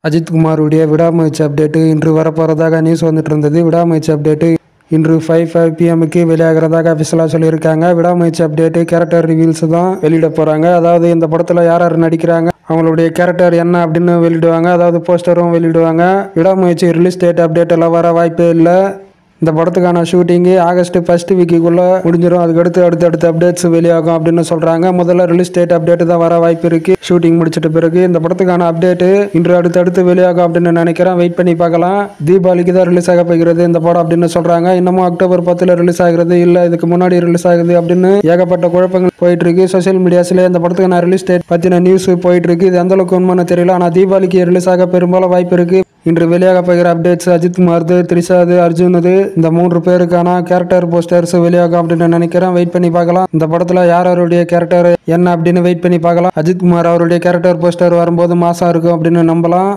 அஜித்குமாருடைய விடாமுயற்சி அப்டேட்டு இன்று வரப்போகிறதாக நியூஸ் வந்துட்டு இருந்தது. விடாமுயற்சி அப்டேட்டு இன்று 5 PM வெளியாகிறதாக அஃபிஷியலாக சொல்லியிருக்காங்க. விடாமுயற்சி அப்டேட்டு கேரக்டர் ரிவீல்ஸ் தான் வெளியிட போகிறாங்க. அதாவது இந்த படத்தில் யார் யார் நடிக்கிறாங்க, அவங்களுடைய கேரக்டர் என்ன அப்படின்னு வெளியிடுவாங்க. அதாவது போஸ்டரும் வெளியிடுவாங்க. விடாமுயற்சி ரிலீஸ் டேட் அப்டேட் எல்லாம் வர வாய்ப்பே இல்லை. இந்த படத்துக்கான ஷூட்டிங்கு ஆகஸ்ட் 1 வீக்குள்ளே முடிஞ்சிடும். அதுக்கடுத்து அடுத்தடுத்த அப்டேட்ஸ் வெளியாகும் அப்படின்னு சொல்கிறாங்க. முதல்ல ரிலீஸ் டேட் அப்டேட் தான் வர வாய்ப்பு இருக்குது. ஷூட்டிங் முடிச்சிட்ட பிறகு இந்த படத்துக்கான அப்டேட்டு இன்று அடுத்தடுத்து வெளியாகும் அப்படின்னு நினைக்கிறேன். வெயிட் பண்ணி பார்க்கலாம். தீபாவளிக்கு தான் ரிலீஸ் ஆக போகிறது இந்த படம் அப்படின்னு சொல்கிறாங்க. இன்னமும் அக்டோபர் 10 ரிலீஸ் ஆகிறது, இல்லை இதுக்கு முன்னாடி ரிலீஸ் ஆகுது அப்படின்னு ஏகப்பட்ட குழப்பங்கள் போயிட்டு இருக்கு. சோசியல் மீடியாஸ்ல இந்த படத்துக்கான ரிலீஸ் டேட் பற்றின நியூஸ் போயிட்டு இருக்கு. இது எந்த அளவுக்கு உண்மைன்னு தெரியல. ஆனால் தீபாவளிக்கு ரிலீஸ் ஆக பெரும்பாலும் வாய்ப்பு இருக்கு. இன்று வெளியாக போகிற அப்டேட்ஸ் அஜித்குமார்து, த்ரிஷாது, அர்ஜுனது இந்த 3 பேருக்கான கேரக்டர் போஸ்டர்ஸ் வெளியாகும் அப்படின்னு நினைக்கிறேன். வெயிட் பண்ணி பார்க்கலாம். இந்த படத்தில் யார் அவருடைய கேரக்டர் என்ன அப்படின்னு வெயிட் பண்ணி பார்க்கலாம். அஜித்குமார் அவருடைய கேரக்டர் போஸ்டர் வரும்போது மாசா இருக்கும் அப்படின்னு நம்பலாம்.